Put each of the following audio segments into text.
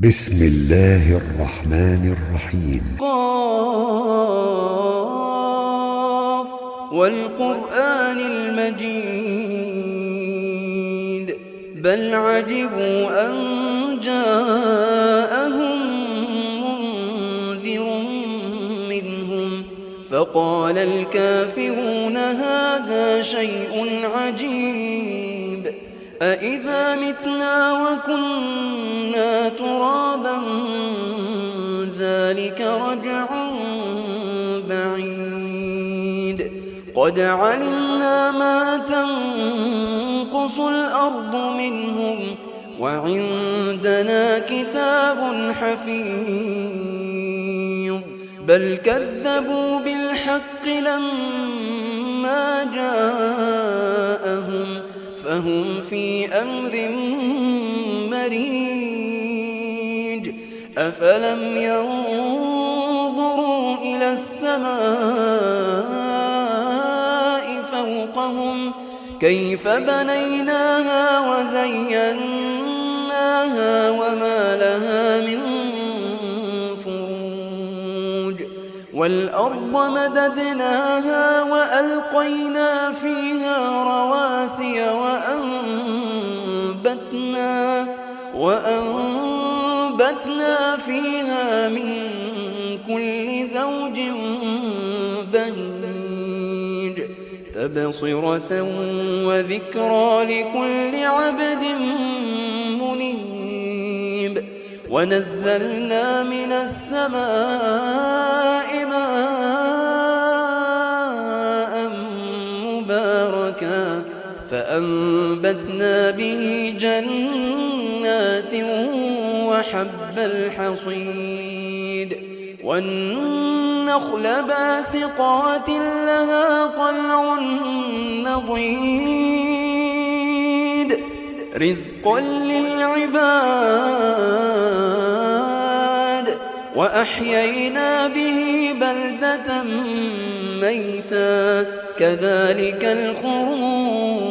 بسم الله الرحمن الرحيم. قاف والقرآن المجيد بل عجبوا أن جاءهم منذر منهم فقال الكافرون هذا شيء عجيب أإذا متنا وكنا ترابا ذلك رجع بعيد قد علمنا ما تنقص الأرض منهم وعندنا كتاب حفيظ بل كذبوا بالحق لما جاءهم فهم في أمر مريج أفلم ينظروا إلى السماء فوقهم كيف بنيناها وزيناها وما لها من فروج والأرض مددناها وألقينا فيها رواسي وأنبتنا فيها من كل زوج بهيج تبصرة وذكرى لكل عبد منيب ونزلنا من السماء ماء مباركا فأنبتنا به جنات وحب الحصيد والنخل باسقات لها طلع نضيد رزقا للعباد وأحيينا به بلدة ميتا كذلك الخروج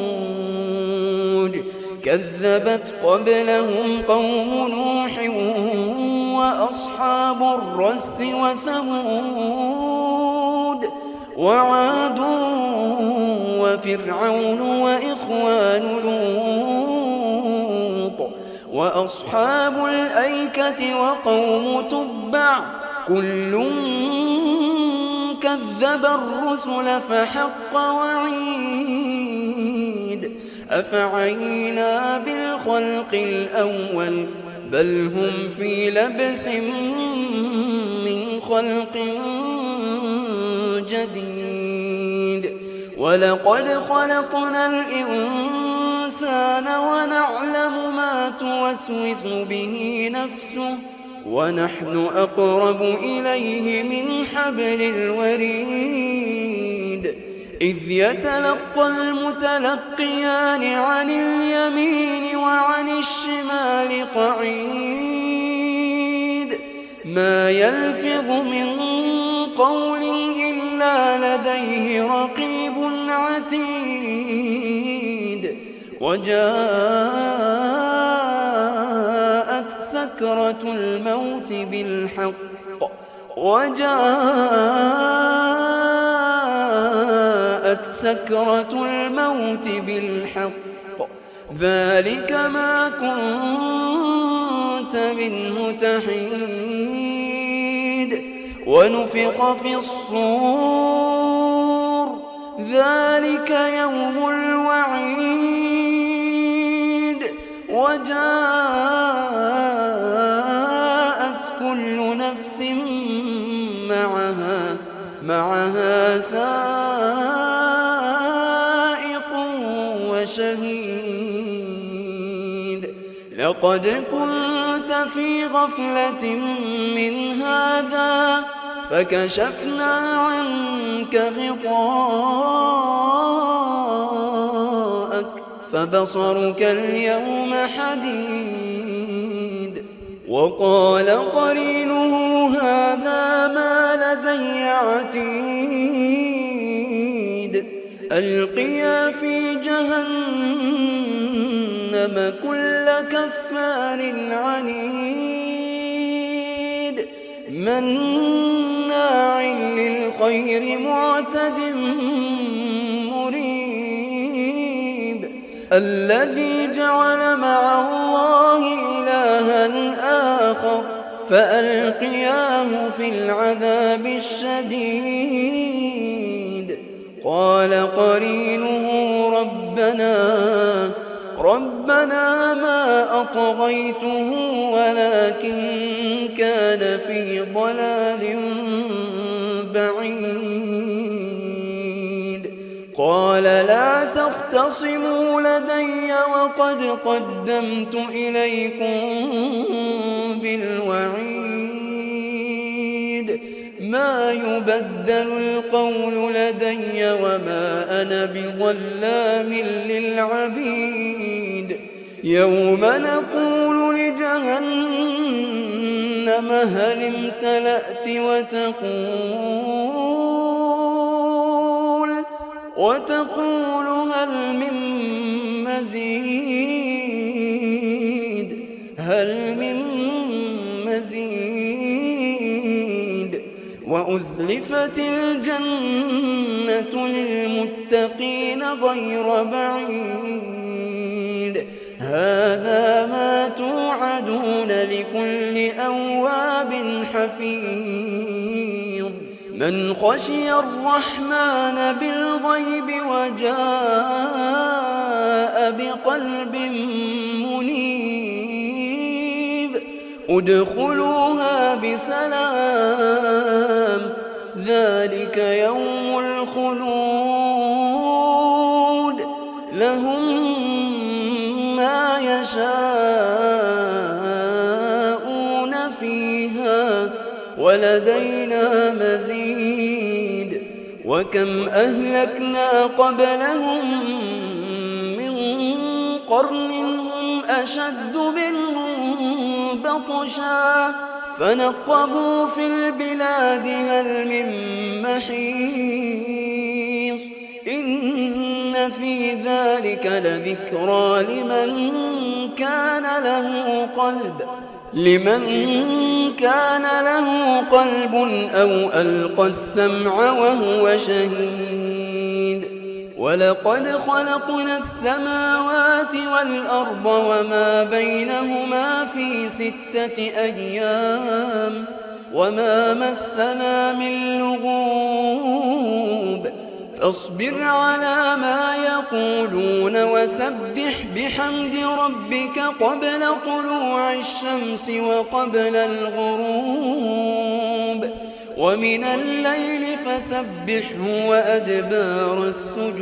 كذبت قبلهم قوم نوح وأصحاب الرس وثمود وعاد وفرعون وإخوان لوط وأصحاب الأيكة وقوم تبع كل كذب الرسل فحق وعيد أفعينا بالخلق الأول بل هم في لبس من خلق جديد ولقد خلقنا الإنسان ونعلم ما توسوس به نفسه ونحن أقرب إليه من حبل الوريد إذ يتلقى المتلقيان عن اليمين وعن الشمال قعيد ما يلفظ من قول إلا لديه رقيب عتيد وجاءت سكرة الموت بالحق ذلك ما كنت منه تحيد ونفخ في الصور ذلك يوم الوعيد وجاءت كل نفس معها سائق وشهيد لقد كنت في غفلة من هذا فكشفنا عنك غطاءك فبصرك اليوم حديد وقال قرينه هذا ما لدي عتيد ألقيا في جهنم كل كفار عنيد مناع للخير معتد مريب الذي جعل مع الله إلها آخر فألقياه في العذاب الشديد قال قرينه ربنا ما أطغيته ولكن كان في ضلال بعيد قال لا تختصموا لدي وقد قدمت إليكم بالوعيد ما يبدل القول لدي وما أنا بظلام للعبيد يوم نقول لجهنم هل امتلأت وتقول هل من مزيد وأزلفت الجنة للمتقين غير بعيد هذا ما توعدون لكل أواب حفيظ من خشي الرحمن بالغيب وجاء بقلب منيب ادخلوها بسلام ذلك يوم الخلود لهم ما يشاءون فيها ولدينا مزيد وكم أهلكنا قبلهم من قرن هم أشد منهم بطشا فنقبوا في البلاد هل من محيص إن في ذلك لذكرى لمن كان له قلب أو ألقى السمع وهو شهيد ولقد خلقنا السماوات والأرض وما بينهما في 6 أيام وما مسنا من لغوب فاصبر على ما يقولون وسبح بحمد ربك قبل طلوع الشمس وقبل الغروب ومن الليل فسبحه وأدبار السجود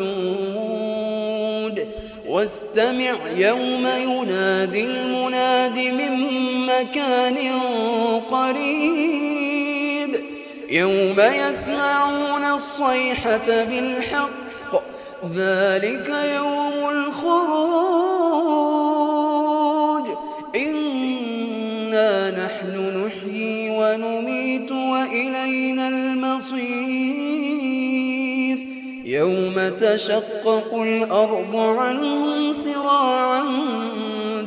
واستمع يوم ينادي المناد من مكان قريب يوم يسمعون الصيحة بالحق ذلك يوم الخروج إنا نحن نحيي ونميت وإلينا المصير يوم تشقق الأرض عنهم سراعا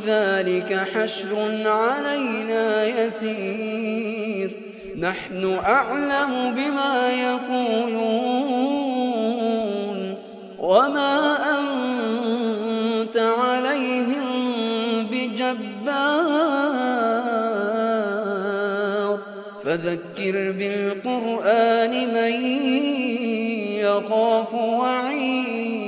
ذلك حشر علينا يسير نحن أعلم بما يقولون وما أنت عليهم بجبار فذكر بالقرآن من يخاف وعيد